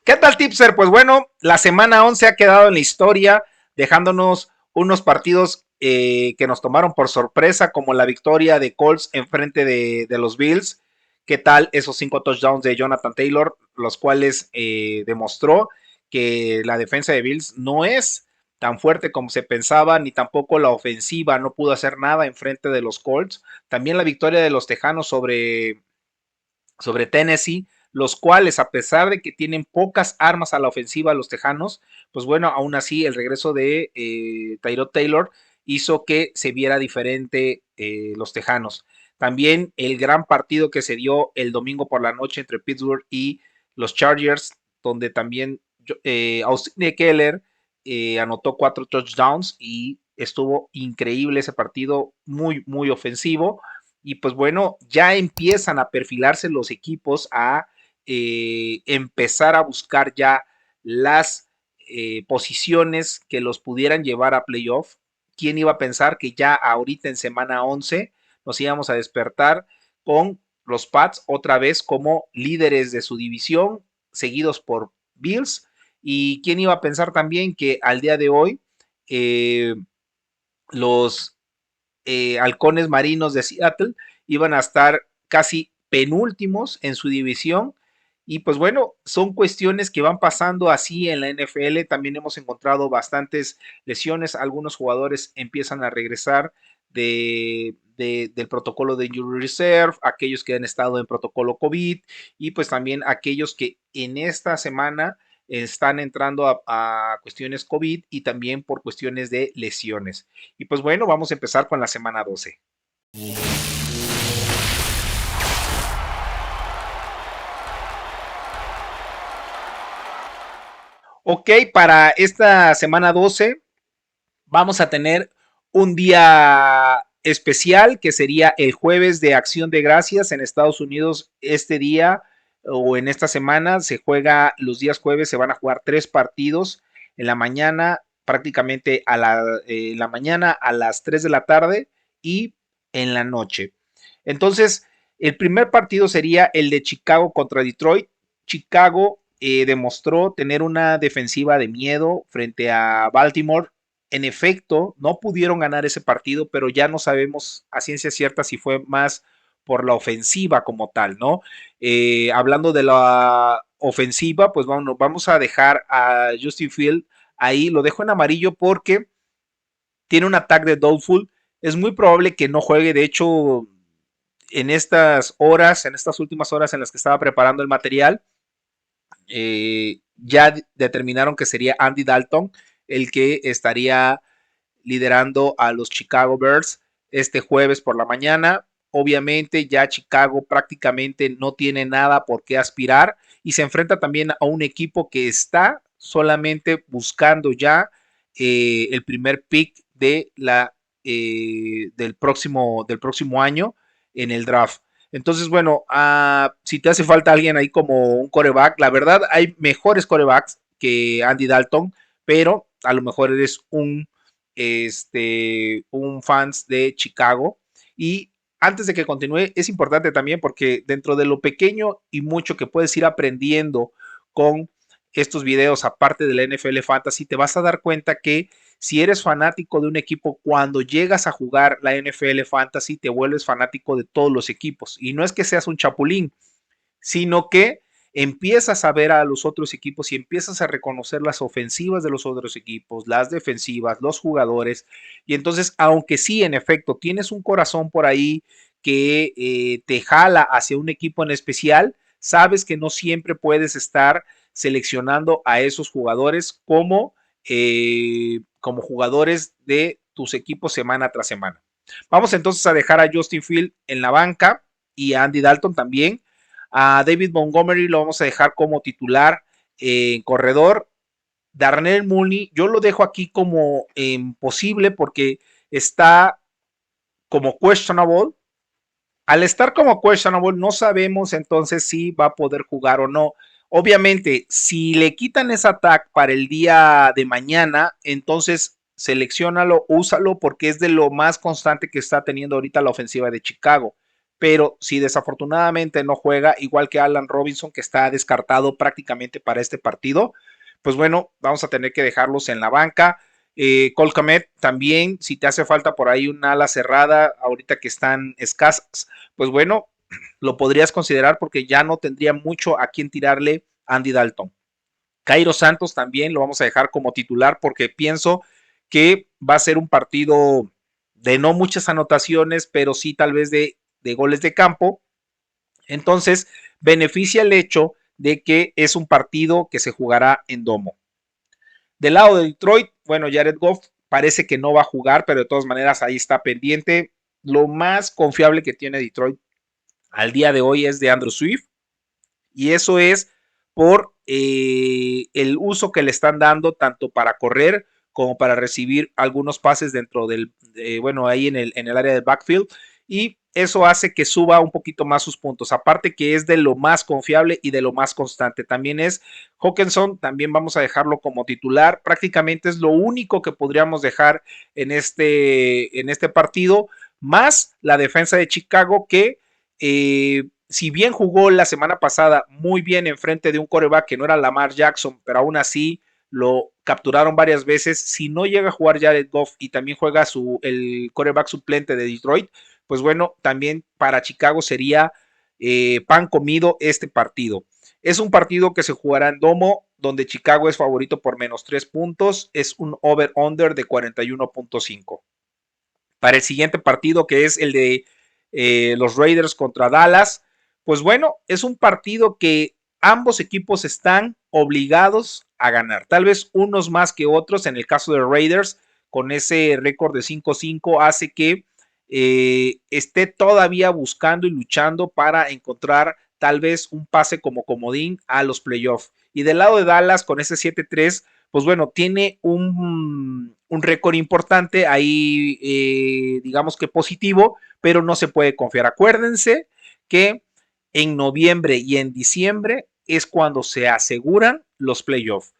¿Qué tal, Tipser? Pues bueno, la semana 11 ha quedado en la historia, dejándonos unos partidos que nos tomaron por sorpresa, como la victoria de Colts en frente de los Bills. ¿Qué tal esos 5 touchdowns de Jonathan Taylor, los cuales demostró que la defensa de Bills no es tan fuerte como se pensaba, ni tampoco la ofensiva no pudo hacer nada en frente de los Colts? También la victoria de los Tejanos sobre Tennessee, los cuales, a pesar de que tienen pocas armas a la ofensiva los Tejanos, pues bueno, aún así el regreso de Tyrod Taylor hizo que se viera diferente los Tejanos. También el gran partido que se dio el domingo por la noche entre Pittsburgh y los Chargers, donde también Austin Ekeler anotó 4 touchdowns y estuvo increíble ese partido, muy, muy ofensivo. Y pues bueno, ya empiezan a perfilarse los equipos a empezar a buscar ya las posiciones que los pudieran llevar a playoff. ¿Quién iba a pensar que ya ahorita en semana 11 nos íbamos a despertar con los Pats otra vez como líderes de su división, seguidos por Bills? ¿Y quién iba a pensar también que al día de hoy los halcones marinos de Seattle iban a estar casi penúltimos en su división? Y pues bueno, son cuestiones que van pasando así en la NFL. También hemos encontrado bastantes lesiones. Algunos jugadores empiezan a regresar del protocolo de Injury Reserve, aquellos que han estado en protocolo COVID y pues también aquellos que en esta semana están entrando a cuestiones COVID y también por cuestiones de lesiones. Y pues bueno, vamos a empezar con la semana 12. Ok, para esta semana 12 vamos a tener un día especial que sería el jueves de Acción de Gracias en Estados Unidos. Este día o en esta semana se juega, los días jueves se van a jugar 3 partidos en la mañana, prácticamente la mañana a las 3 de la tarde y en la noche. Entonces, el primer partido sería el de Chicago contra Detroit. Chicago demostró tener una defensiva de miedo frente a Baltimore. En efecto, no pudieron ganar ese partido, pero ya no sabemos a ciencia cierta si fue más por la ofensiva como tal, ¿no? Hablando de la ofensiva, pues vamos a dejar a Justin Field ahí, lo dejo en amarillo porque tiene un ataque de doubtful, es muy probable que no juegue. De hecho, en estas horas, en estas últimas horas en las que estaba preparando el material, ya determinaron que sería Andy Dalton el que estaría liderando a los Chicago Bears este jueves por la mañana. Obviamente ya Chicago prácticamente no tiene nada por qué aspirar y se enfrenta también a un equipo que está solamente buscando ya el primer pick del próximo año en el draft. Entonces, bueno, si te hace falta alguien ahí como un coreback, la verdad hay mejores corebacks que Andy Dalton, pero a lo mejor eres un fans de Chicago. Y antes de que continúe, es importante también porque dentro de lo pequeño y mucho que puedes ir aprendiendo con estos videos, aparte de la NFL Fantasy, te vas a dar cuenta que si eres fanático de un equipo, cuando llegas a jugar la NFL Fantasy, te vuelves fanático de todos los equipos. Y no es que seas un chapulín, sino que empiezas a ver a los otros equipos y empiezas a reconocer las ofensivas de los otros equipos, las defensivas, los jugadores. Y entonces, aunque sí, en efecto, tienes un corazón por ahí que te jala hacia un equipo en especial, sabes que no siempre puedes estar seleccionando a esos jugadores como jugadores de tus equipos semana tras semana. Vamos entonces a dejar a Justin Field en la banca y a Andy Dalton también. A David Montgomery lo vamos a dejar como titular en corredor. Darnell Mooney, yo lo dejo aquí como posible porque está como questionable. Al estar como questionable, no sabemos entonces si va a poder jugar o no. Obviamente, si le quitan ese ataque para el día de mañana, entonces selecciónalo, úsalo porque es de lo más constante que está teniendo ahorita la ofensiva de Chicago. pero si desafortunadamente no juega, igual que Alan Robinson, que está descartado prácticamente para este partido, pues bueno, vamos a tener que dejarlos en la banca. Cole Kmet también, si te hace falta por ahí una ala cerrada, ahorita que están escasas, pues bueno, lo podrías considerar porque ya no tendría mucho a quien tirarle Andy Dalton. Cairo Santos también lo vamos a dejar como titular porque pienso que va a ser un partido de no muchas anotaciones, pero sí tal vez de goles de campo. Entonces, beneficia el hecho de que es un partido que se jugará en domo. Del lado de Detroit, bueno, Jared Goff parece que no va a jugar, pero de todas maneras ahí está pendiente. Lo más confiable que tiene Detroit al día de hoy es de Andrew Swift, y eso es por el uso que le están dando tanto para correr como para recibir algunos pases dentro del, bueno, ahí en el área del backfield, y eso hace que suba un poquito más sus puntos, aparte que es de lo más confiable y de lo más constante. También es Hawkinson, también vamos a dejarlo como titular, prácticamente es lo único que podríamos dejar en este partido, más la defensa de Chicago que si bien jugó la semana pasada muy bien en frente de un quarterback que no era Lamar Jackson, pero aún así lo capturaron varias veces, si no llega a jugar Jared Goff y también juega el quarterback suplente de Detroit, pues bueno, también para Chicago sería pan comido este partido. Es un partido que se jugará en domo, donde Chicago es favorito por menos 3 puntos, es un over-under de 41.5. Para el siguiente partido, que es el de los Raiders contra Dallas, pues bueno, es un partido que ambos equipos están obligados a ganar. Tal vez unos más que otros. En el caso de Raiders, con ese récord de 5-5, hace que esté todavía buscando y luchando para encontrar tal vez un pase como comodín a los playoffs. Y del lado de Dallas, con ese 7-3, pues bueno, tiene un récord importante ahí, digamos que positivo, pero no se puede confiar. Acuérdense que en noviembre y en diciembre es cuando se aseguran los playoffs.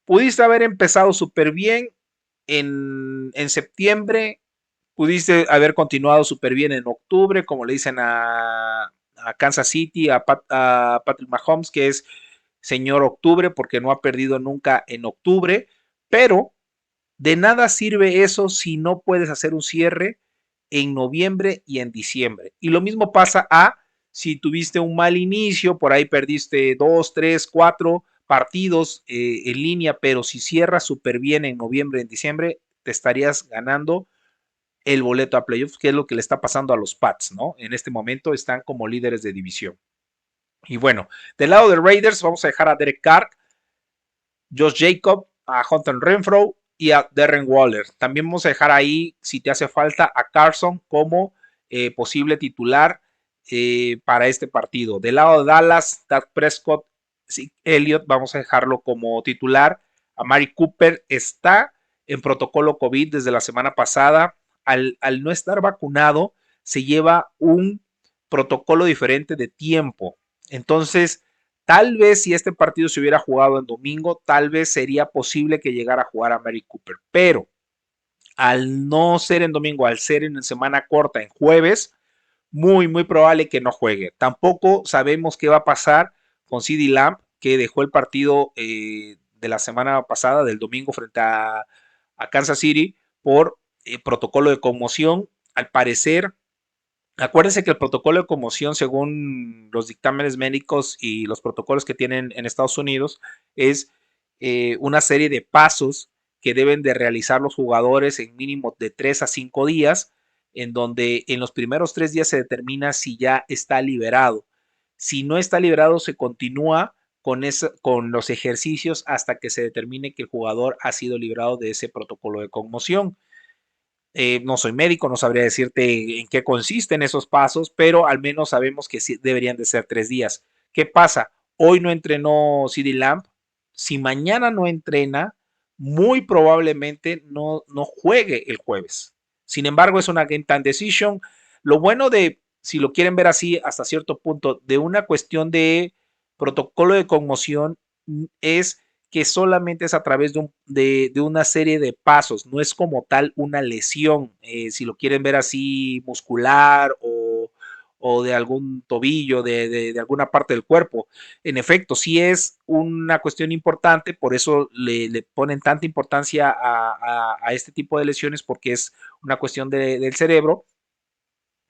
Pudiste haber empezado súper bien en septiembre, pudiste haber continuado súper bien en octubre, como le dicen a Kansas City, a Patrick Mahomes, que es señor octubre, porque no ha perdido nunca en octubre, pero de nada sirve eso si no puedes hacer un cierre en noviembre y en diciembre. Y lo mismo pasa si tuviste un mal inicio, por ahí perdiste 2, 3, 4 partidos en línea, pero si cierras súper bien en noviembre y en diciembre, te estarías ganando el boleto a playoffs, que es lo que le está pasando a los Pats, ¿no? En este momento están como líderes de división. Y bueno, del lado de Raiders vamos a dejar a Derek Carr, Josh Jacob, a Hunter Renfro y a Darren Waller. También vamos a dejar ahí, si te hace falta, a Carson como posible titular para este partido. Del lado de Dallas, Dak Prescott, Elliott, vamos a dejarlo como titular. A Mari Cooper está en protocolo COVID desde la semana pasada. Al no estar vacunado, se lleva un protocolo diferente de tiempo. Entonces, tal vez si este partido se hubiera jugado en domingo, tal vez sería posible que llegara a jugar a Mary Cooper. Pero al no ser en domingo, al ser en semana corta, en jueves, muy probable que no juegue. Tampoco sabemos qué va a pasar con CeeDee Lamb, que dejó el partido de la semana pasada, del domingo, frente a Kansas City, por protocolo de conmoción. Al parecer, acuérdense que el protocolo de conmoción, según los dictámenes médicos y los protocolos que tienen en Estados Unidos, es una serie de pasos que deben de realizar los jugadores en mínimo de 3 a 5 días, en donde en los primeros 3 días se determina si ya está liberado. Si no está liberado, se continúa con los ejercicios hasta que se determine que el jugador ha sido liberado de ese protocolo de conmoción. No soy médico, no sabría decirte en qué consisten esos pasos, pero al menos sabemos que sí deberían de ser 3 días. ¿Qué pasa? Hoy no entrenó CeeDee Lamb. Si mañana no entrena, muy probablemente no juegue el jueves. Sin embargo, es una game time decision. Lo bueno de, si lo quieren ver así, hasta cierto punto, de una cuestión de protocolo de conmoción es que solamente es a través de una serie de pasos, no es como tal una lesión, si lo quieren ver así muscular o de algún tobillo, de alguna parte del cuerpo. En efecto, sí es una cuestión importante, por eso le ponen tanta importancia a este tipo de lesiones, porque es una cuestión del cerebro,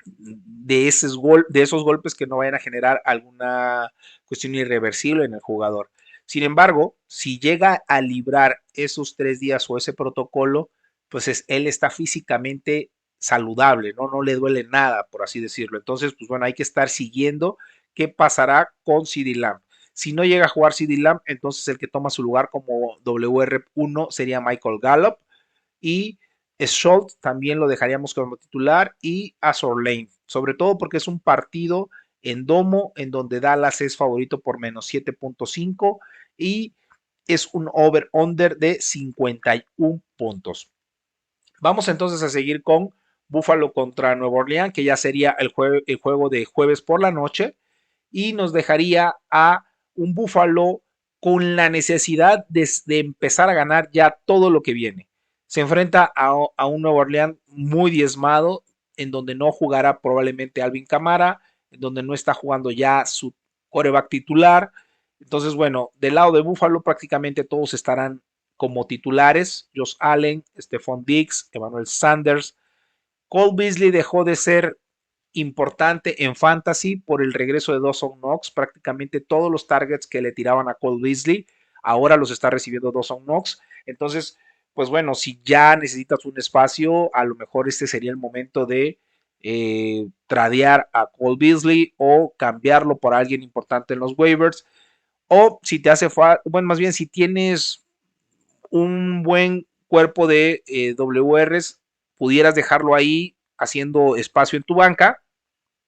de esos golpes que no vayan a generar alguna cuestión irreversible en el jugador. Sin embargo, si llega a librar esos 3 días o ese protocolo, pues él está físicamente saludable, ¿no? No le duele nada, por así decirlo. Entonces, pues bueno, hay que estar siguiendo qué pasará con CeeDee Lamb. Si no llega a jugar CeeDee Lamb, entonces el que toma su lugar como WR1 sería Michael Gallup, y Schultz también lo dejaríamos como titular, y Azor Lane, sobre todo porque es un partido en domo en donde Dallas es favorito por menos 7.5 y es un over-under de 51 puntos. Vamos entonces a seguir con Buffalo contra Nueva Orleans, que ya sería el juego de jueves por la noche, y nos dejaría a un Buffalo con la necesidad de empezar a ganar ya todo lo que viene. Se enfrenta a un Nueva Orleans muy diezmado, en donde no jugará probablemente Alvin Kamara, en donde no está jugando ya su quarterback titular. Entonces, bueno, del lado de Buffalo prácticamente todos estarán como titulares: Josh Allen, Stephon Diggs, Emmanuel Sanders. Cole Beasley dejó de ser importante en fantasy por el regreso de Dawson Knox. Prácticamente todos los targets que le tiraban a Cole Beasley ahora los está recibiendo Dawson Knox. Entonces, pues bueno, si ya necesitas un espacio, a lo mejor este sería el momento de tradear a Cole Beasley o cambiarlo por alguien importante en los waivers. O si te hace falta, bueno, más bien si tienes un buen cuerpo de WRs, pudieras dejarlo ahí haciendo espacio en tu banca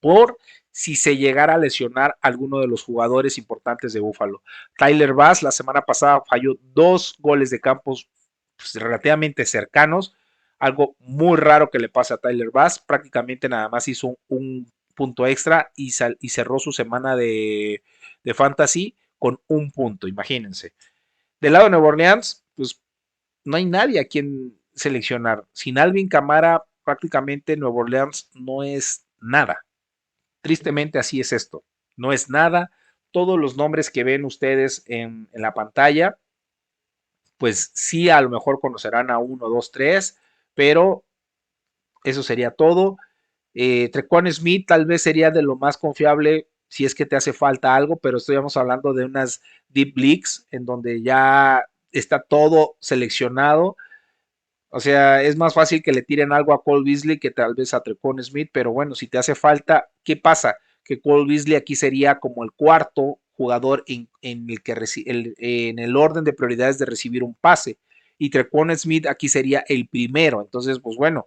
por si se llegara a lesionar alguno de los jugadores importantes de Buffalo. Tyler Bass la semana pasada falló 2 goles de campos, pues, relativamente cercanos, algo muy raro que le pase a Tyler Bass. Prácticamente nada más hizo un punto extra y cerró su semana de fantasy con un punto, imagínense. Del lado de Nueva Orleans, pues no hay nadie a quien seleccionar. Sin Alvin Kamara, prácticamente Nueva Orleans no es nada. Tristemente así es esto. No es nada. Todos los nombres que ven ustedes en la pantalla, pues sí, a lo mejor conocerán a 1, 2, 3, pero eso sería todo. Trequan Smith tal vez sería de lo más confiable si es que te hace falta algo, pero estamos hablando de unas deep leagues en donde ya está todo seleccionado. O sea, es más fácil que le tiren algo a Cole Beasley que tal vez a Trequan Smith, pero bueno, si te hace falta, ¿qué pasa? Que Cole Beasley aquí sería como el cuarto jugador en el que en el orden de prioridades de recibir un pase, y Trequan Smith aquí sería el primero. Entonces, pues bueno,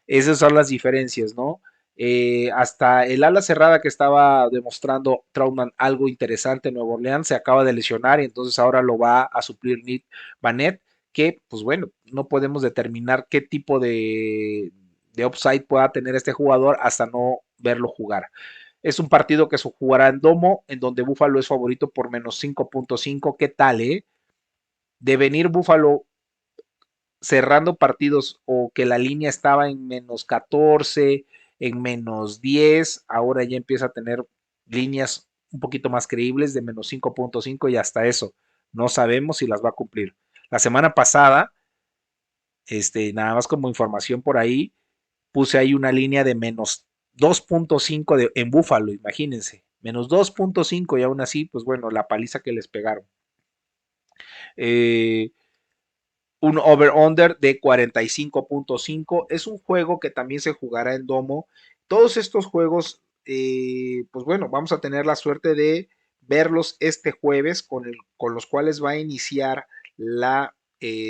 esas son las diferencias, ¿no? Hasta el ala cerrada que estaba demostrando Trautman algo interesante en Nueva Orleans se acaba de lesionar, y entonces ahora lo va a suplir Nick Vanette, que pues bueno, no podemos determinar qué tipo de upside pueda tener este jugador hasta no verlo jugar. Es un partido que se jugará en domo, en donde Buffalo es favorito por menos 5.5. ¿Qué tal, eh? De venir Buffalo cerrando partidos, o que la línea estaba en menos 14, en menos 10, ahora ya empieza a tener líneas un poquito más creíbles de menos 5.5, y hasta eso no sabemos si las va a cumplir. La semana pasada, nada más como información por ahí, puse ahí una línea de menos 2.5 en Búfalo, imagínense, menos 2.5, y aún así, pues bueno, la paliza que les pegaron. Eh, un over-under de 45.5. Es un juego que también se jugará en domo. Todos estos juegos, pues bueno, vamos a tener la suerte de verlos este jueves, con los cuales va a iniciar la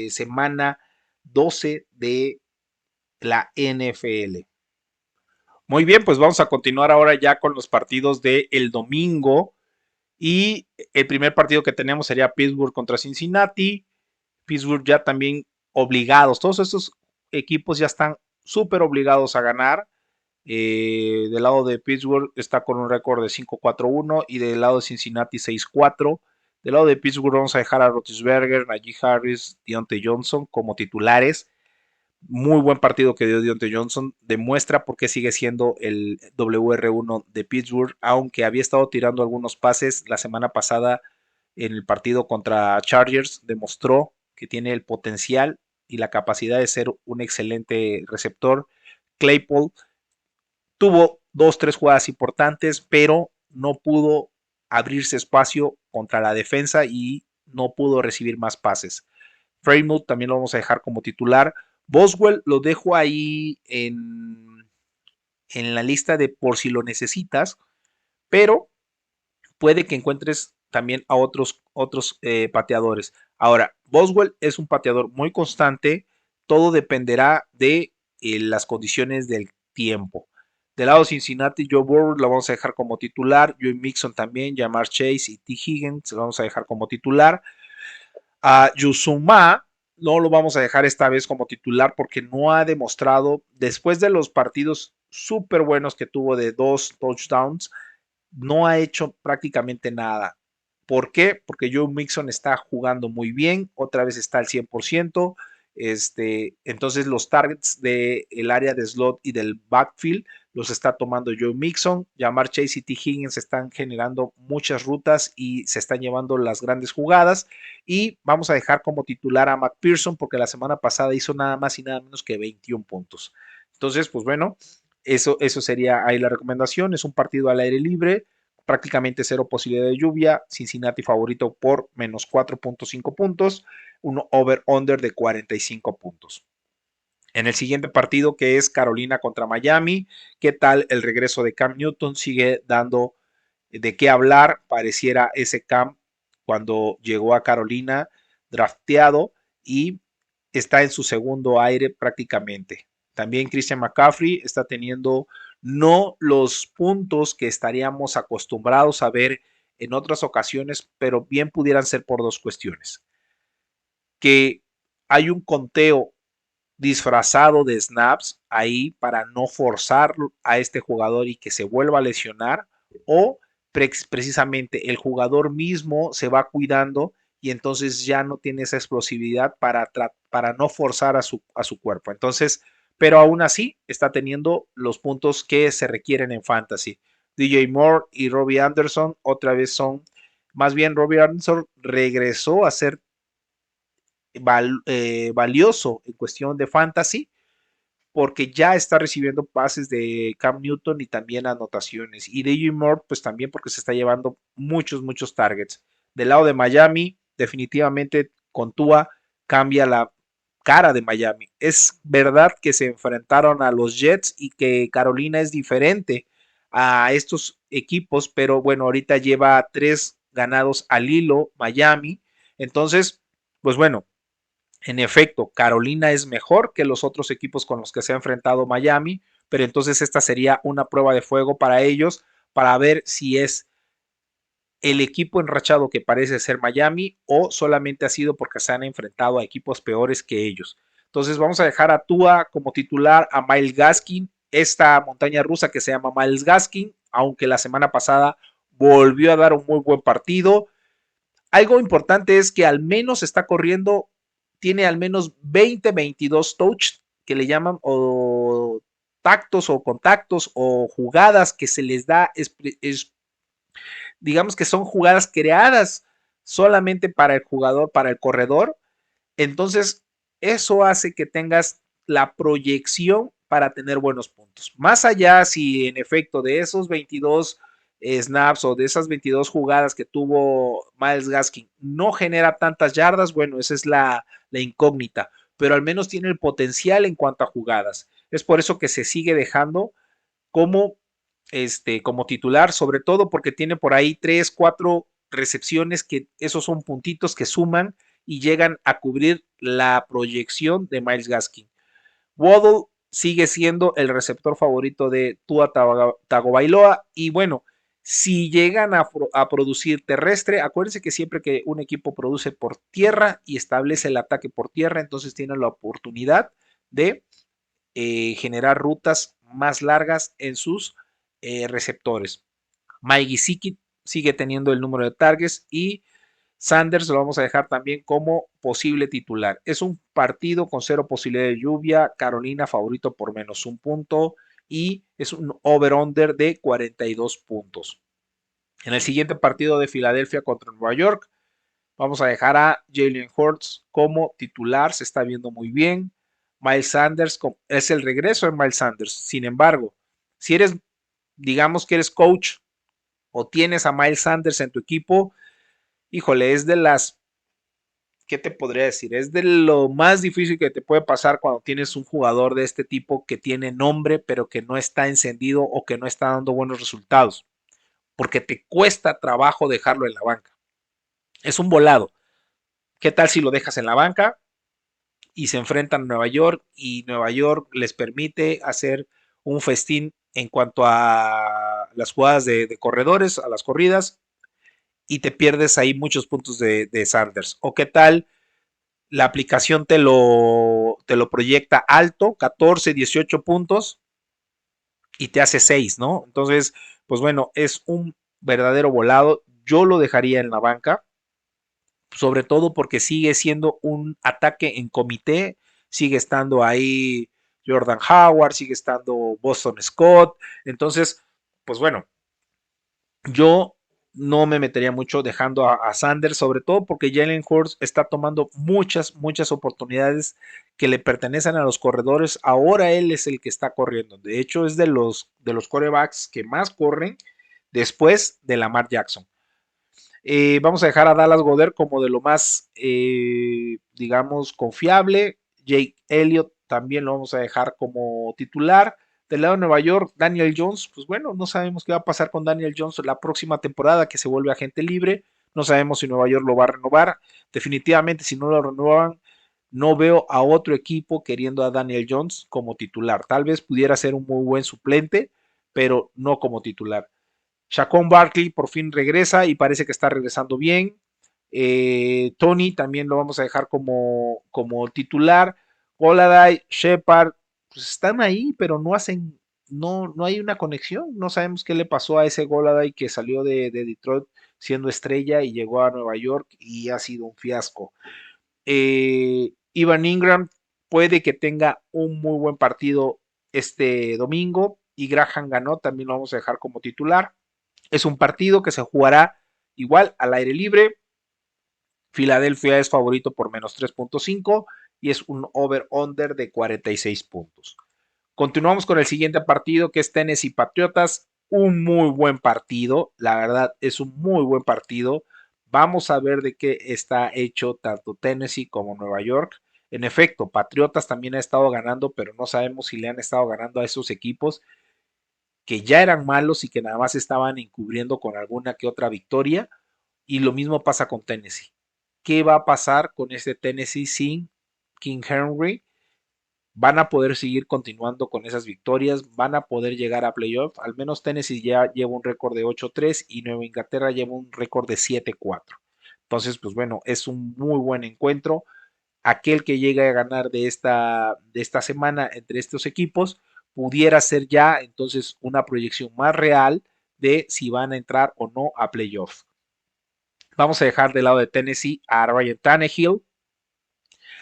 semana 12 de la NFL. Muy bien, pues vamos a continuar ahora ya con los partidos del domingo. Y el primer partido que tenemos sería Pittsburgh contra Cincinnati. Pittsburgh ya también obligados, todos estos equipos ya están súper obligados a ganar. Del lado de Pittsburgh está con un récord de 5-4-1, y del lado de Cincinnati 6-4. Del lado de Pittsburgh vamos a dejar a Roethlisberger, Najee Harris, Deontay Johnson como titulares. Muy buen partido que dio Diontae Johnson. Demuestra por qué sigue siendo el WR1 de Pittsburgh, aunque había estado tirando algunos pases la semana pasada en el partido contra Chargers. Demostró que tiene el potencial y la capacidad de ser un excelente receptor. Claypool tuvo dos, tres jugadas importantes, pero no pudo abrirse espacio contra la defensa y no pudo recibir más pases. Freymouth también lo vamos a dejar como titular. Boswell lo dejo ahí en la lista de por si lo necesitas, pero puede que encuentres también a otros pateadores. Ahora, Boswell es un pateador muy constante, todo dependerá de las condiciones del tiempo. Del lado de Cincinnati, Joe Burrow lo vamos a dejar como titular, Joe Mixon también, Jamar Chase y T. Higgins lo vamos a dejar como titular. A Yusuma no lo vamos a dejar esta vez como titular porque no ha demostrado, después de los partidos súper buenos que tuvo de 2 touchdowns, no ha hecho prácticamente nada. ¿Por qué? Porque Joe Mixon está jugando muy bien, otra vez está al 100%. Entonces los targets del área de slot y del backfield los está tomando Joe Mixon. Jamar Chase y T. Higgins están generando muchas rutas y se están llevando las grandes jugadas. Y vamos a dejar como titular a McPherson porque la semana pasada hizo nada más y nada menos que 21 puntos. Entonces, pues bueno, eso sería ahí la recomendación. Es un partido al aire libre, prácticamente cero posibilidad de lluvia. Cincinnati favorito por menos 4.5 puntos, un over-under de 45 puntos. En el siguiente partido, que es Carolina contra Miami, ¿qué tal el regreso de Cam Newton? Sigue dando de qué hablar. Pareciera ese Cam cuando llegó a Carolina drafteado y está en su segundo aire prácticamente. También Christian McCaffrey está teniendo no los puntos que estaríamos acostumbrados a ver en otras ocasiones, pero bien pudieran ser por dos cuestiones. Que hay un conteo disfrazado de snaps ahí para no forzar a este jugador y que se vuelva a lesionar, o precisamente el jugador mismo se va cuidando y entonces ya no tiene esa explosividad para no forzar a su cuerpo. Entonces, pero aún así está teniendo los puntos que se requieren en fantasy. DJ Moore y Robbie Anderson otra vez son, más bien Robbie Anderson regresó a ser valioso en cuestión de fantasy porque ya está recibiendo pases de Cam Newton y también anotaciones. Y DJ Moore, pues también porque se está llevando muchos targets. Del lado de Miami, definitivamente con Tua cambia la cara de Miami. Es verdad que se enfrentaron a los Jets y que Carolina es diferente a estos equipos, pero bueno, ahorita lleva 3 ganados al hilo Miami. Entonces, pues bueno, en efecto, Carolina es mejor que los otros equipos con los que se ha enfrentado Miami, pero entonces esta sería una prueba de fuego para ellos para ver si es el equipo enrachado que parece ser Miami o solamente ha sido porque se han enfrentado a equipos peores que ellos. Entonces vamos a dejar a Tua como titular, a Myles Gaskin, esta montaña rusa que se llama Myles Gaskin, aunque la semana pasada volvió a dar un muy buen partido. Algo importante es que al menos está corriendo, tiene al menos 22 touch que le llaman o tactos o contactos o jugadas que se les da, digamos que son jugadas creadas solamente para el jugador, para el corredor. Entonces, eso hace que tengas la proyección para tener buenos puntos. Más allá si en efecto de esos 22 snaps o de esas 22 jugadas que tuvo Myles Gaskin no genera tantas yardas, bueno, esa es la incógnita, pero al menos tiene el potencial en cuanto a jugadas. Es por eso que se sigue dejando como, como titular, sobre todo porque tiene por ahí 3, 4 recepciones que esos son puntitos que suman y llegan a cubrir la proyección de Myles Gaskin. Waddle sigue siendo el receptor favorito de Tua Tagovailoa y bueno, si llegan a producir terrestre, acuérdense que siempre que un equipo produce por tierra y establece el ataque por tierra, entonces tienen la oportunidad de generar rutas más largas en sus receptores. Mike Gesicki sigue teniendo el número de targets y Sanders lo vamos a dejar también como posible titular. Es un partido con 0 posibilidad de lluvia. Carolina favorito por -1 punto y es un over-under de 42 puntos. En el siguiente partido de Filadelfia contra Nueva York, vamos a dejar a Jalen Hurts como titular. Se está viendo muy bien. Miles Sanders es el regreso de Miles Sanders. Sin embargo, si eres, digamos que eres coach o tienes a Miles Sanders en tu equipo, híjole, es de las, ¿qué te podría decir? Es de lo más difícil que te puede pasar cuando tienes un jugador de este tipo que tiene nombre, pero que no está encendido o que no está dando buenos resultados, porque te cuesta trabajo dejarlo en la banca. Es un volado. ¿Qué tal si lo dejas en la banca y se enfrentan a Nueva York y Nueva York les permite hacer un festín en cuanto a las jugadas de corredores, a las corridas, y te pierdes ahí muchos puntos de Sanders? ¿O qué tal la aplicación te lo proyecta alto, 14, 18 puntos, y te hace 6, ¿no? Entonces, pues bueno, es un verdadero volado. Yo lo dejaría en la banca, sobre todo porque sigue siendo un ataque en comité, sigue estando ahí Jordan Howard, sigue estando Boston Scott. Entonces, pues bueno, yo no me metería mucho dejando a Sanders, sobre todo porque Jalen Hurts está tomando muchas oportunidades que le pertenecen a los corredores. Ahora él es el que está corriendo. De hecho, es de los quarterbacks que más corren después de Lamar Jackson. Vamos a dejar a Dallas Goedert como de lo más, digamos, confiable. Jake Elliott también lo vamos a dejar como titular. Del lado de Nueva York, Daniel Jones, pues bueno, no sabemos qué va a pasar con Daniel Jones la próxima temporada que se vuelve agente libre. No sabemos si Nueva York lo va a renovar. Definitivamente, si no lo renuevan, no veo a otro equipo queriendo a Daniel Jones como titular. Tal vez pudiera ser un muy buen suplente, pero no como titular. Saquon Barkley por fin regresa y parece que está regresando bien. Tony también lo vamos a dejar como titular. Golladay, Shepard, pues están ahí, pero no hay una conexión. No sabemos qué le pasó a ese Golladay que salió de Detroit siendo estrella y llegó a Nueva York y ha sido un fiasco. Evan Ingram puede que tenga un muy buen partido este domingo y Graham ganó, también lo vamos a dejar como titular. Es un partido que se jugará igual al aire libre. Filadelfia es favorito por -3.5 y es un over-under de 46 puntos. Continuamos con el siguiente partido que es Tennessee Patriotas. Un muy buen partido, la verdad es un muy buen partido. Vamos a ver de qué está hecho tanto Tennessee como Nueva York. En efecto, Patriotas también ha estado ganando, pero no sabemos si le han estado ganando a esos equipos que ya eran malos y que nada más estaban encubriendo con alguna que otra victoria. Y lo mismo pasa con Tennessee. ¿Qué va a pasar con este Tennessee sin King Henry? ¿Van a poder seguir continuando con esas victorias? ¿Van a poder llegar a playoff? Al menos Tennessee ya lleva un récord de 8-3 y Nueva Inglaterra lleva un récord de 7-4. Entonces, pues bueno, es un muy buen encuentro. Aquel que llegue a ganar de esta semana entre estos equipos pudiera ser ya entonces una proyección más real de si van a entrar o no a playoff. Vamos a dejar de lado de Tennessee a Ryan Tannehill.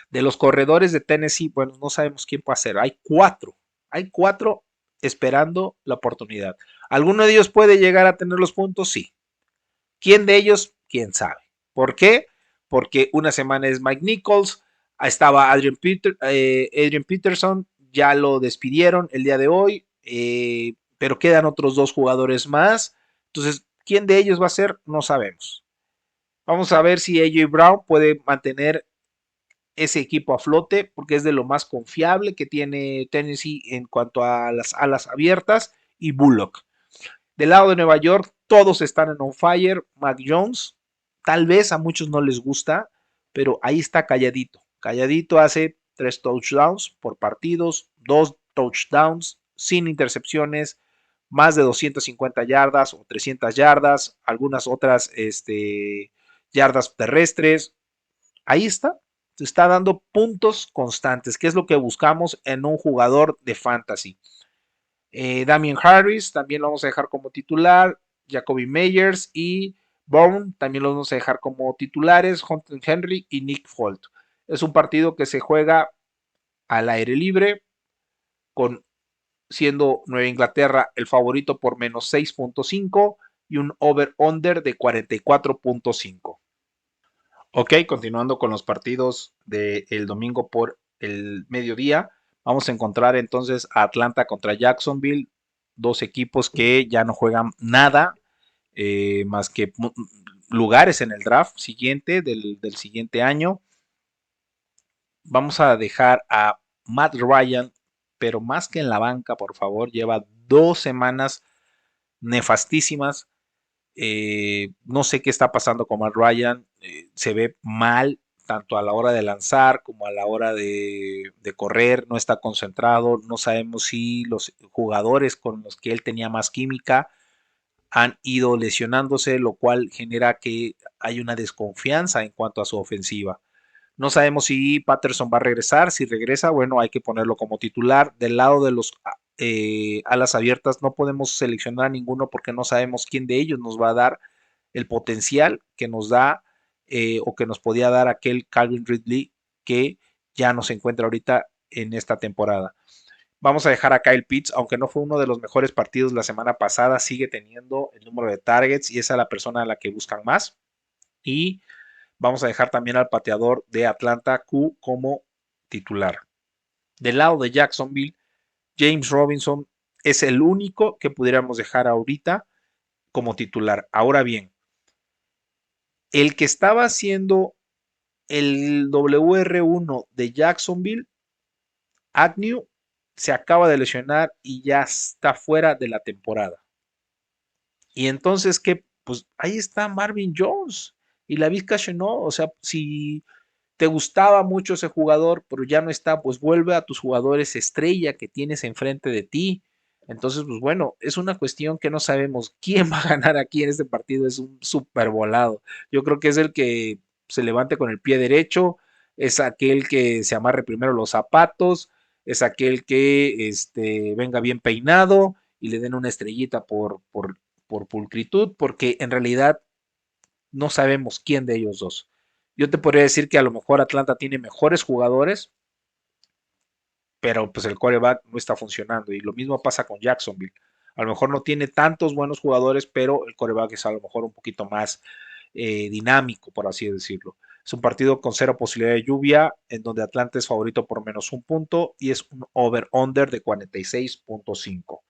De los corredores de Tennessee, bueno, no sabemos quién puede ser. Hay cuatro esperando la oportunidad. ¿Alguno de ellos puede llegar a tener los puntos? Sí. ¿Quién de ellos? ¿Quién sabe? ¿Por qué? Porque una semana es Mike Nichols, estaba Adrian Peterson, ya lo despidieron el día de hoy, pero quedan otros dos jugadores más. Entonces, ¿quién de ellos va a ser? No sabemos. Vamos a ver si AJ Brown puede mantener ese equipo a flote, porque es de lo más confiable que tiene Tennessee en cuanto a las alas abiertas, y Bullock. Del lado de Nueva York, todos están en on fire. Mac Jones, tal vez a muchos no les gusta, pero ahí está calladito. Calladito hace 3 touchdowns por partidos, 2 touchdowns sin intercepciones, más de 250 yardas o 300 yardas, algunas otras yardas terrestres. Ahí está. Se está dando puntos constantes, que es lo que buscamos en un jugador de fantasy. Damien Harris también lo vamos a dejar como titular. Jacoby Meyers y Bourne también los vamos a dejar como titulares, Hunter Henry y Nick Folk. Es un partido que se juega al aire libre, con siendo Nueva Inglaterra el favorito por menos 6.5 y un over-under de 44.5. Ok, continuando con los partidos del domingo por el mediodía, vamos a encontrar entonces a Atlanta contra Jacksonville, dos equipos que ya no juegan nada más que lugares en el draft siguiente del siguiente año. Vamos a dejar a Matt Ryan, pero más que en la banca, por favor, lleva 2 semanas nefastísimas. No sé qué está pasando con Matt Ryan. Se ve mal, tanto a la hora de lanzar como a la hora de correr. No está concentrado. No sabemos si los jugadores con los que él tenía más química han ido lesionándose, lo cual genera que hay una desconfianza en cuanto a su ofensiva. No sabemos si Patterson va a regresar. Si regresa, bueno, hay que ponerlo como titular. Del lado de los alas abiertas no podemos seleccionar a ninguno porque no sabemos quién de ellos nos va a dar el potencial que nos da o que nos podía dar aquel Calvin Ridley que ya no se encuentra ahorita en esta temporada. Vamos a dejar a Kyle Pitts, aunque no fue uno de los mejores partidos la semana pasada, sigue teniendo el número de targets y esa es la persona a la que buscan más. Y vamos a dejar también al pateador de Atlanta Q como titular. Del lado de Jacksonville, James Robinson es el único que pudiéramos dejar ahorita como titular. Ahora bien, el que estaba haciendo el WR1 de Jacksonville, Agnew, se acaba de lesionar y ya está fuera de la temporada. Y entonces, ¿qué? Pues ahí está Marvin Jones y la Vizca Chenot. O sea, si te gustaba mucho ese jugador, pero ya no está, pues vuelve a tus jugadores estrella que tienes enfrente de ti. Entonces, pues bueno, es una cuestión que no sabemos quién va a ganar aquí en este partido, es un super volado. Yo creo que es el que se levante con el pie derecho, es aquel que se amarre primero los zapatos, es aquel que venga bien peinado y le den una estrellita por pulcritud, porque en realidad no sabemos quién de ellos dos. Yo te podría decir que a lo mejor Atlanta tiene mejores jugadores, pero pues el quarterback no está funcionando. Y lo mismo pasa con Jacksonville. A lo mejor no tiene tantos buenos jugadores, pero el quarterback es a lo mejor un poquito más dinámico, por así decirlo. Es un partido con 0 posibilidad de lluvia, en donde Atlanta es favorito por menos 1 punto y es un over-under de 46.5.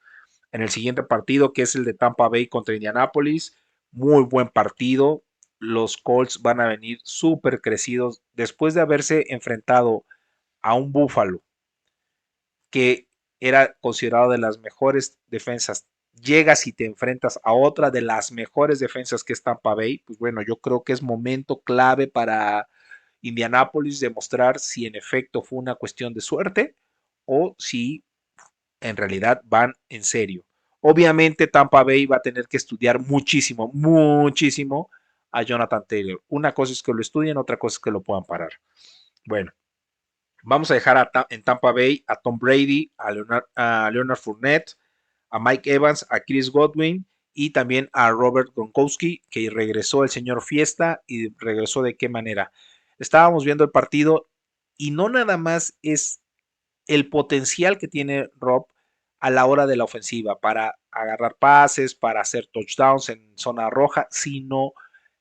En el siguiente partido, que es el de Tampa Bay contra Indianapolis, muy buen partido. Los Colts van a venir súper crecidos después de haberse enfrentado a un Buffalo que era considerado de las mejores defensas. Llegas y te enfrentas a otra de las mejores defensas que es Tampa Bay. Pues bueno, yo creo que es momento clave para Indianapolis demostrar si en efecto fue una cuestión de suerte o si en realidad van en serio. Obviamente Tampa Bay va a tener que estudiar muchísimo, muchísimo a Jonathan Taylor. Una cosa es que lo estudien, otra cosa es que lo puedan parar. Bueno, vamos a dejar en Tampa Bay a Tom Brady, a Leonard Fournette, a Mike Evans, a Chris Godwin y también a Robert Gronkowski, que regresó el señor Fiesta y regresó de qué manera. Estábamos viendo el partido y no nada más es el potencial que tiene Rob a la hora de la ofensiva para agarrar pases, para hacer touchdowns en zona roja, sino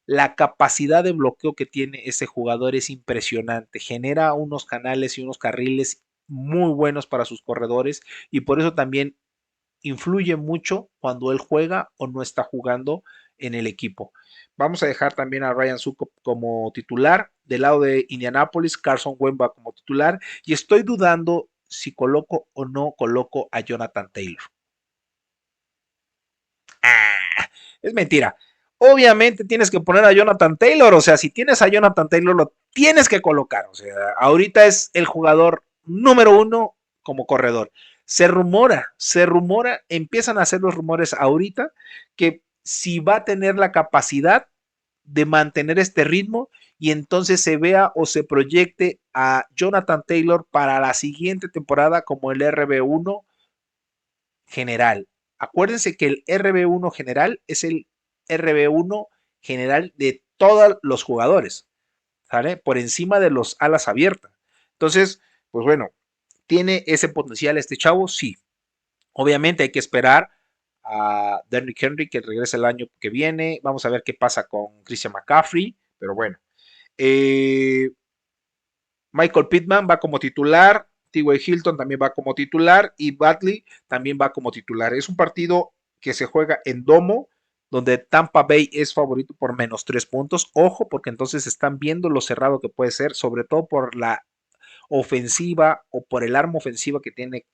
la capacidad de bloqueo que tiene ese jugador es impresionante. Genera unos canales y unos carriles muy buenos para sus corredores y por eso también influye mucho cuando él juega o no está jugando en el equipo. Vamos a dejar también a Ryan Suckup como titular. Del lado de Indianapolis, Carson Wentz va como titular. Y estoy dudando si coloco o no coloco a Jonathan Taylor. Es mentira. Obviamente tienes que poner a Jonathan Taylor. O sea, si tienes a Jonathan Taylor, lo tienes que colocar. O sea, ahorita es el jugador número 1 como corredor. Se rumora, empiezan a hacer los rumores ahorita que si va a tener la capacidad de mantener este ritmo y entonces se vea o se proyecte a Jonathan Taylor para la siguiente temporada como el RB1 general. Acuérdense que el RB1 general es el RB1 general de todos los jugadores, ¿sale? Por encima de los alas abiertas. Entonces, pues bueno, ¿tiene ese potencial este chavo? Sí. Obviamente hay que esperar a Derrick Henry que regrese el año que viene. Vamos a ver qué pasa con Christian McCaffrey, pero bueno. Michael Pittman va como titular, T.Y. Hilton también va como titular y Badley también va como titular. Es un partido que se juega en domo, donde Tampa Bay es favorito por -3 puntos. Ojo, porque entonces están viendo lo cerrado que puede ser, sobre todo por la ofensiva o por el arma ofensiva que tiene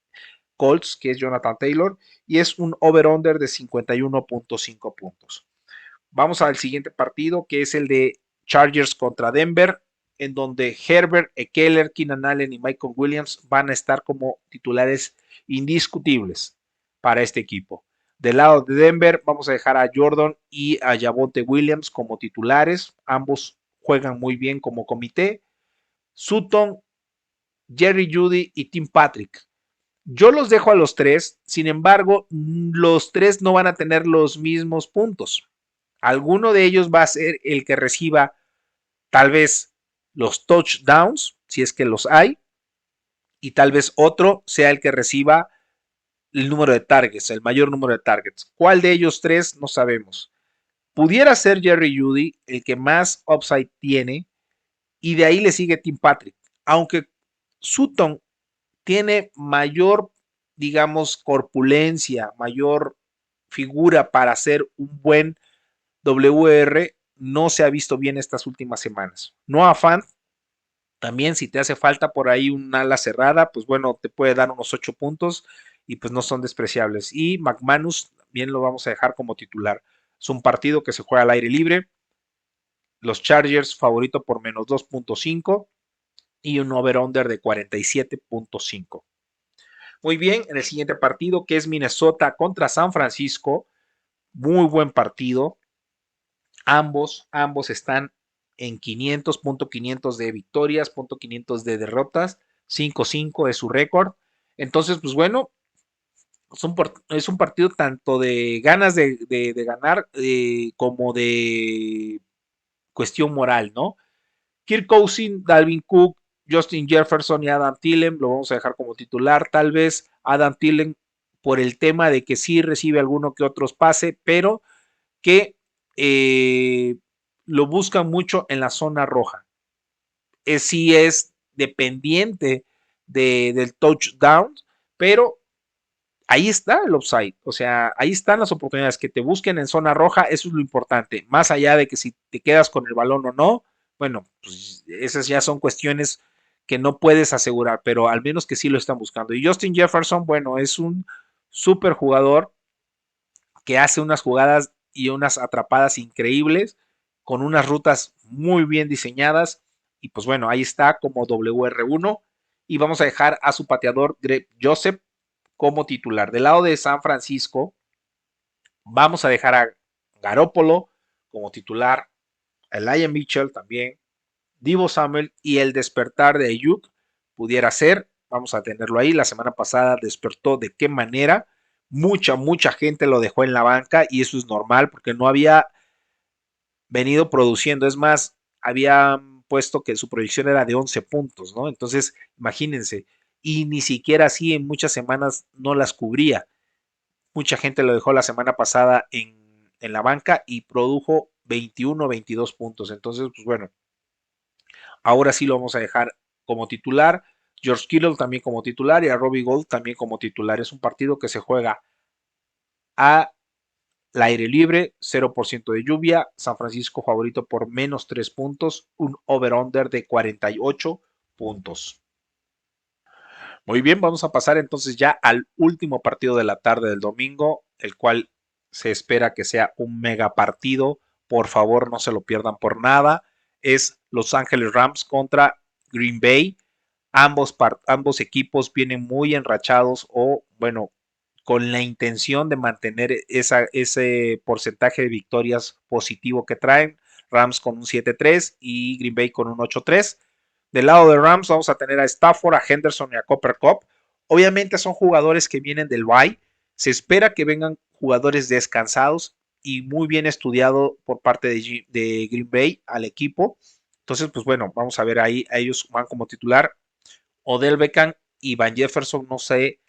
Colts, que es Jonathan Taylor, y es un over-under de 51.5 puntos. Vamos al siguiente partido, que es el de Chargers contra Denver, en donde Herbert, Ekeler, Keenan Allen y Michael Williams van a estar como titulares indiscutibles para este equipo. Del lado de Denver vamos a dejar a Jordan y a Javonte Williams como titulares. Ambos juegan muy bien como comité. Sutton, Jerry Jeudy y Tim Patrick. Yo los dejo a los tres, sin embargo, los tres no van a tener los mismos puntos. Alguno de ellos va a ser el que reciba tal vez los touchdowns, si es que los hay, y tal vez otro sea el que reciba el número de targets, el mayor número de targets. ¿Cuál de ellos tres? No sabemos. Pudiera ser Jerry Jeudy el que más upside tiene, y de ahí le sigue Tim Patrick. Aunque Sutton tiene mayor, digamos, corpulencia, mayor figura para ser un buen WR, no se ha visto bien estas últimas semanas. No afán, también si te hace falta por ahí un ala cerrada, pues bueno, te puede dar unos 8 puntos y pues no son despreciables. Y McManus bien lo vamos a dejar como titular. Es un partido que se juega al aire libre. Los Chargers favorito por -2.5 y un over-under de 47.5. Muy bien, en el siguiente partido que es Minnesota contra San Francisco, muy buen partido. Ambos están en 500 de victorias, .500 de derrotas, 5-5 es su récord. Entonces, pues bueno, es un partido tanto de ganas de ganar como de cuestión moral, ¿no? Kirk Cousins, Dalvin Cook, Justin Jefferson y Adam Thielen lo vamos a dejar como titular. Tal vez Adam Thielen por el tema de que sí recibe alguno que otros pase, pero que lo buscan mucho en la zona roja. Sí es dependiente del touchdown, pero ahí está el upside, o sea, ahí están las oportunidades que te busquen en zona roja, eso es lo importante, más allá de que si te quedas con el balón o no, bueno, pues esas ya son cuestiones que no puedes asegurar, pero al menos que sí lo están buscando. Y Justin Jefferson, bueno, es un súper jugador que hace unas jugadas y unas atrapadas increíbles, con unas rutas muy bien diseñadas, y pues bueno, ahí está como WR1, y vamos a dejar a su pateador Greg Joseph como titular. Del lado de San Francisco, vamos a dejar a Garoppolo como titular, a Elijah Mitchell también, Divo Samuel y el despertar de Ayuk pudiera ser, vamos a tenerlo ahí, la semana pasada despertó de qué manera, mucha gente lo dejó en la banca y eso es normal porque no había venido produciendo, es más, habían puesto que su proyección era de 11 puntos, ¿no? Entonces, imagínense, y ni siquiera así en muchas semanas no las cubría. Mucha gente lo dejó la semana pasada en la banca y produjo 21, 22 puntos. Entonces, pues bueno, ahora sí lo vamos a dejar como titular. George Kittle también como titular y a Robbie Gould también como titular. Es un partido que se juega al aire libre, 0% de lluvia. San Francisco favorito por -3 puntos, un over-under de 48 puntos. Muy bien, vamos a pasar entonces ya al último partido de la tarde del domingo, el cual se espera que sea un mega partido. Por favor, no se lo pierdan por nada. Es Los Ángeles Rams contra Green Bay. Ambos equipos vienen muy enrachados o, bueno, con la intención de mantener ese porcentaje de victorias positivo que traen. Rams con un 7-3 y Green Bay con un 8-3. Del lado de Rams vamos a tener a Stafford, a Henderson y a Cooper Cup. Obviamente son jugadores que vienen del bye. Se espera que vengan jugadores descansados y muy bien estudiado por parte de Green Bay al equipo. Entonces, pues bueno, vamos a ver ahí, a ellos van como titular. Odell Beckham y Van Jefferson, no sé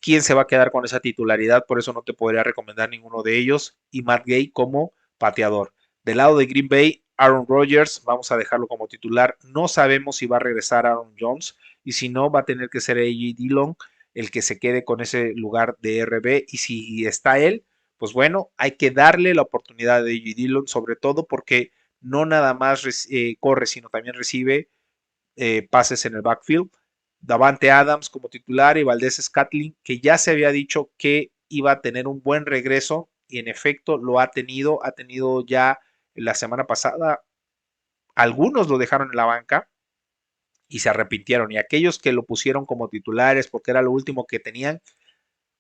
quién se va a quedar con esa titularidad, por eso no te podría recomendar ninguno de ellos. Y Matt Gay como pateador. Del lado de Green Bay, Aaron Rodgers, vamos a dejarlo como titular. No sabemos si va a regresar Aaron Jones y si no, va a tener que ser A.J. Dillon el que se quede con ese lugar de RB. Y si está él, pues bueno, hay que darle la oportunidad de A.J. Dillon, sobre todo porque no nada más corre, sino también recibe pases en el backfield. Davante Adams como titular y Valdés Scantling, que ya se había dicho que iba a tener un buen regreso y en efecto lo ha tenido ya la semana pasada. Algunos lo dejaron en la banca y se arrepintieron y aquellos que lo pusieron como titulares porque era lo último que tenían,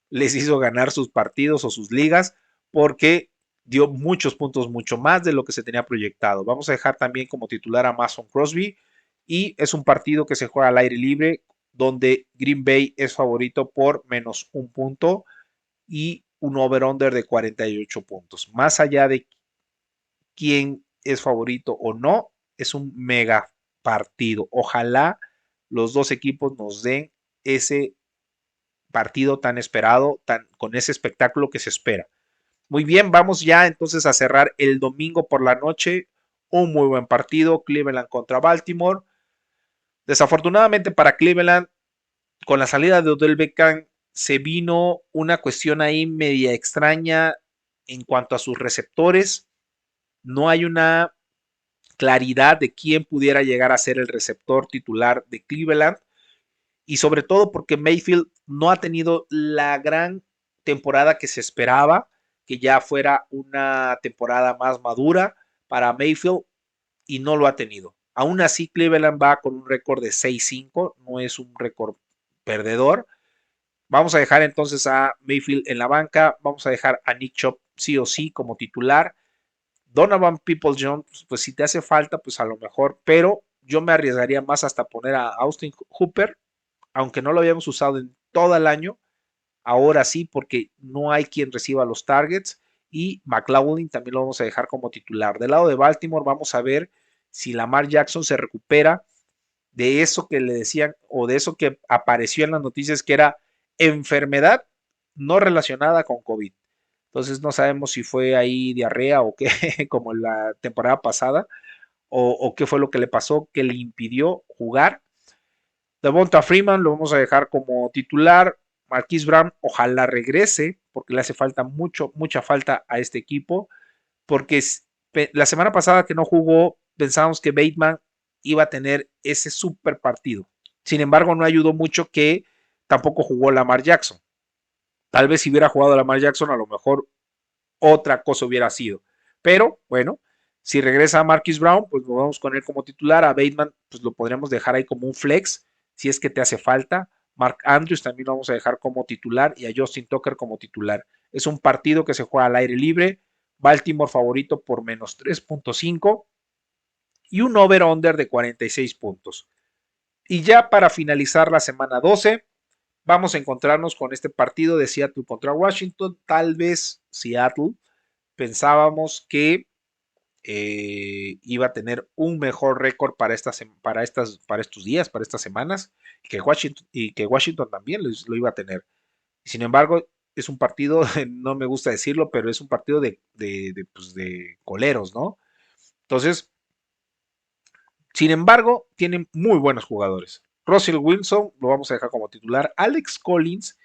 les hizo ganar sus partidos o sus ligas porque dio muchos puntos, mucho más de lo que se tenía proyectado. Vamos a dejar también como titular a Mason Crosby y es un partido que se juega al aire libre donde Green Bay es favorito por menos un punto y un over-under de 48 puntos. Más allá de quién es favorito o no, es un mega partido. Ojalá los dos equipos nos den ese partido tan esperado, con ese espectáculo que se espera. Muy bien, vamos ya entonces a cerrar el domingo por la noche. Un muy buen partido, Cleveland contra Baltimore. Desafortunadamente para Cleveland, con la salida de Odell Beckham, se vino una cuestión ahí media extraña en cuanto a sus receptores. No hay una claridad de quién pudiera llegar a ser el receptor titular de Cleveland. Y sobre todo porque Mayfield no ha tenido la gran temporada que se esperaba, que ya fuera una temporada más madura para Mayfield y no lo ha tenido. Aún así, Cleveland va con un récord de 6-5, no es un récord perdedor. Vamos a dejar entonces a Mayfield en la banca, vamos a dejar a Nick Chubb sí o sí como titular. Donovan Peoples-Jones, pues si te hace falta, pues a lo mejor, pero yo me arriesgaría más hasta poner a Austin Hooper, aunque no lo habíamos usado en todo el año, ahora sí, porque no hay quien reciba los targets. Y McLaughlin también lo vamos a dejar como titular. Del lado de Baltimore, vamos a ver si Lamar Jackson se recupera de eso que le decían o de eso que apareció en las noticias que era enfermedad no relacionada con COVID. Entonces no sabemos si fue ahí diarrea o qué, como la temporada pasada, o qué fue lo que le pasó que le impidió jugar. Devonta Freeman lo vamos a dejar como titular. Marquise Brown, ojalá regrese, porque le hace falta mucha falta a este equipo, porque la semana pasada que no jugó, pensábamos que Bateman iba a tener ese super partido. Sin embargo, no ayudó mucho que tampoco jugó Lamar Jackson. Tal vez si hubiera jugado Lamar Jackson, a lo mejor otra cosa hubiera sido. Pero bueno, si regresa a Marquise Brown, pues lo vamos con él como titular. A Bateman, pues lo podríamos dejar ahí como un flex, si es que te hace falta. Mark Andrews también lo vamos a dejar como titular y a Justin Tucker como titular. Es un partido que se juega al aire libre. Baltimore favorito por menos 3.5 y un over-under de 46 puntos. Y ya para finalizar la semana 12, vamos a encontrarnos con este partido de Seattle contra Washington. Tal vez Seattle pensábamos que iba a tener un mejor récord para estos días, para estas semanas, y que Washington también lo iba a tener. Sin embargo, es un partido, no me gusta decirlo, pero es un partido pues de coleros, ¿no? Entonces, sin embargo, tienen muy buenos jugadores. Russell Wilson lo vamos a dejar como titular. Alex Collins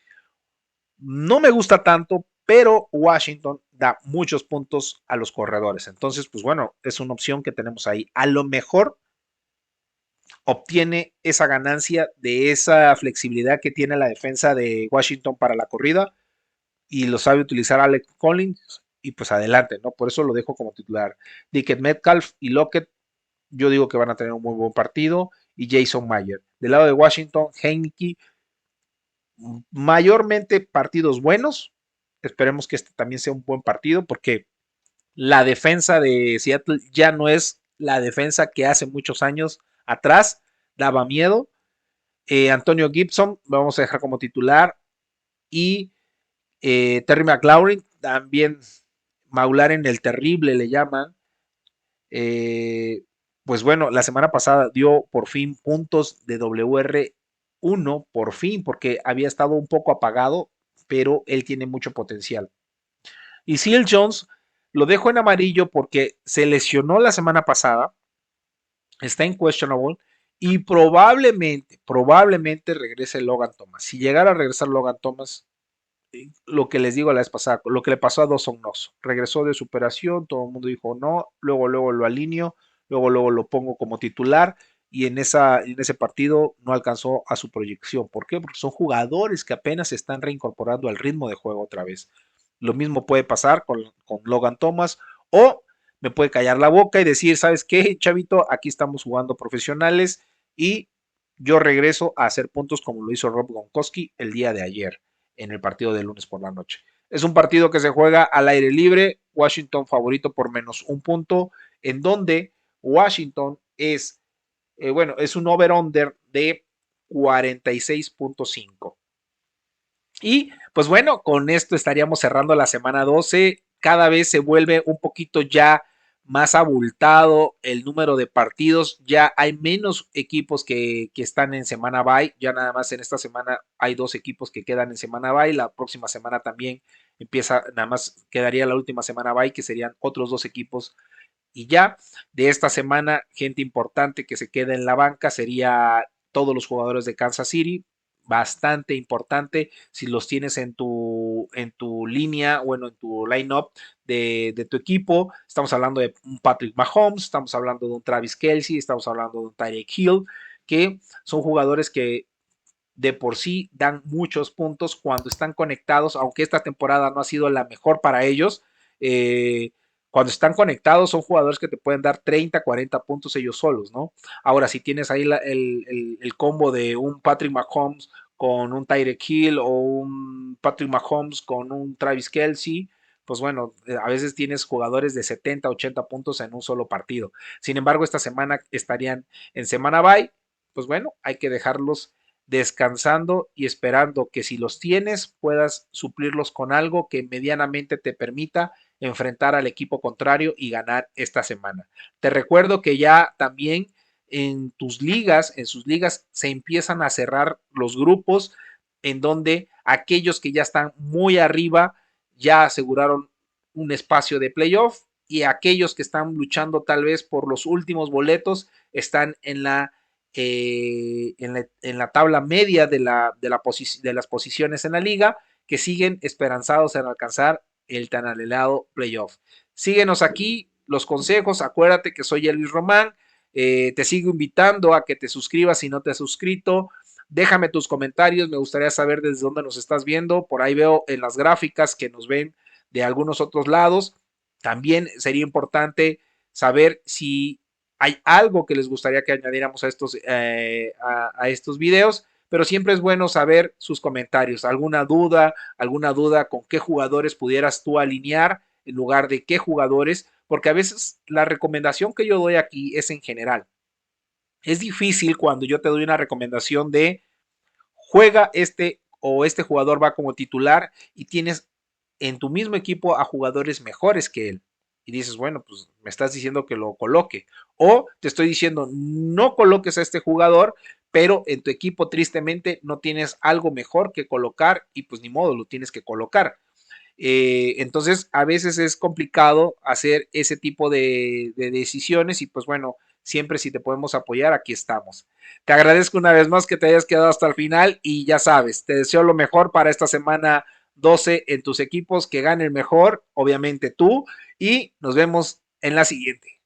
no me gusta tanto, pero Washington da muchos puntos a los corredores. Entonces, pues bueno, es una opción que tenemos ahí. A lo mejor obtiene esa ganancia de esa flexibilidad que tiene la defensa de Washington para la corrida y lo sabe utilizar Alex Collins y pues adelante, ¿no? Por eso lo dejo como titular. Dickett Metcalf y Lockett, yo digo que van a tener un muy buen partido y Jason Mayer. Del lado de Washington, Heineke, mayormente partidos buenos. Esperemos que este también sea un buen partido porque la defensa de Seattle ya no es la defensa que hace muchos años atrás daba miedo. Antonio Gibson lo vamos a dejar como titular y Terry McLaurin también Maularen el Terrible le llaman. Eh, pues bueno, la semana pasada dio por fin puntos de WR1, por fin, porque había estado un poco apagado, pero él tiene mucho potencial. Y Seal Jones lo dejo en amarillo porque se lesionó la semana pasada, está en questionable y probablemente regrese Logan Thomas. Si llegara a regresar Logan Thomas, lo que les digo la vez pasada, lo que le pasó a Dawson Knox, regresó de superación, todo el mundo dijo no, luego lo alineo, luego lo pongo como titular y en ese partido no alcanzó a su proyección. ¿Por qué? Porque son jugadores que apenas se están reincorporando al ritmo de juego otra vez. Lo mismo puede pasar con Logan Thomas o me puede callar la boca y decir, ¿sabes qué, chavito? Aquí estamos jugando profesionales y yo regreso a hacer puntos como lo hizo Rob Gronkowski el día de ayer en el partido de lunes por la noche. Es un partido que se juega al aire libre, Washington favorito por menos un punto, en donde Washington es, bueno, es un over-under de 46.5. Y pues bueno, con esto estaríamos cerrando la semana 12. Cada vez se vuelve un poquito ya más abultado el número de partidos. Ya hay menos equipos que están en semana bye. Ya nada más en esta semana hay 2 equipos que quedan en semana bye. La próxima semana también empieza, nada más quedaría la última semana bye, que serían otros 2 equipos. Y ya de esta semana, gente importante que se queda en la banca sería todos los jugadores de Kansas City, bastante importante si los tienes en tu línea, bueno, en tu line-up de tu equipo. Estamos hablando de un Patrick Mahomes, estamos hablando de un Travis Kelce, estamos hablando de un Tyreek Hill, que son jugadores que de por sí dan muchos puntos cuando están conectados, aunque esta temporada no ha sido la mejor para ellos. Cuando están conectados son jugadores que te pueden dar 30, 40 puntos ellos solos, ¿no? Ahora, si tienes ahí el combo de un Patrick Mahomes con un Tyreek Hill o un Patrick Mahomes con un Travis Kelce, pues bueno, a veces tienes jugadores de 70, 80 puntos en un solo partido. Sin embargo, esta semana estarían en semana bye, pues bueno, hay que dejarlos descansando y esperando que si los tienes puedas suplirlos con algo que medianamente te permita enfrentar al equipo contrario y ganar esta semana. Te recuerdo que ya también en tus ligas, en sus ligas, se empiezan a cerrar los grupos en donde aquellos que ya están muy arriba ya aseguraron un espacio de playoff y aquellos que están luchando tal vez por los últimos boletos están en la tabla media de las posiciones en la liga que siguen esperanzados en alcanzar el tan anhelado playoff. Síguenos aquí, los consejos, acuérdate que soy Elvis Román, te sigo invitando a que te suscribas si no te has suscrito, déjame tus comentarios, me gustaría saber desde dónde nos estás viendo, por ahí veo en las gráficas que nos ven de algunos otros lados, también sería importante saber si hay algo que les gustaría que añadiéramos a estos videos, pero siempre es bueno saber sus comentarios, alguna duda con qué jugadores pudieras tú alinear en lugar de qué jugadores, porque a veces la recomendación que yo doy aquí es en general. Es difícil cuando yo te doy una recomendación de juega este o este jugador va como titular y tienes en tu mismo equipo a jugadores mejores que él. Y dices, bueno, pues me estás diciendo que lo coloque. O te estoy diciendo, no coloques a este jugador, pero en tu equipo tristemente no tienes algo mejor que colocar y pues ni modo, lo tienes que colocar. Entonces, a veces es complicado hacer ese tipo de decisiones y pues bueno, siempre si te podemos apoyar, aquí estamos. Te agradezco una vez más que te hayas quedado hasta el final y ya sabes, te deseo lo mejor para esta semana 12 en tus equipos, que gane el mejor, obviamente tú, y nos vemos en la siguiente.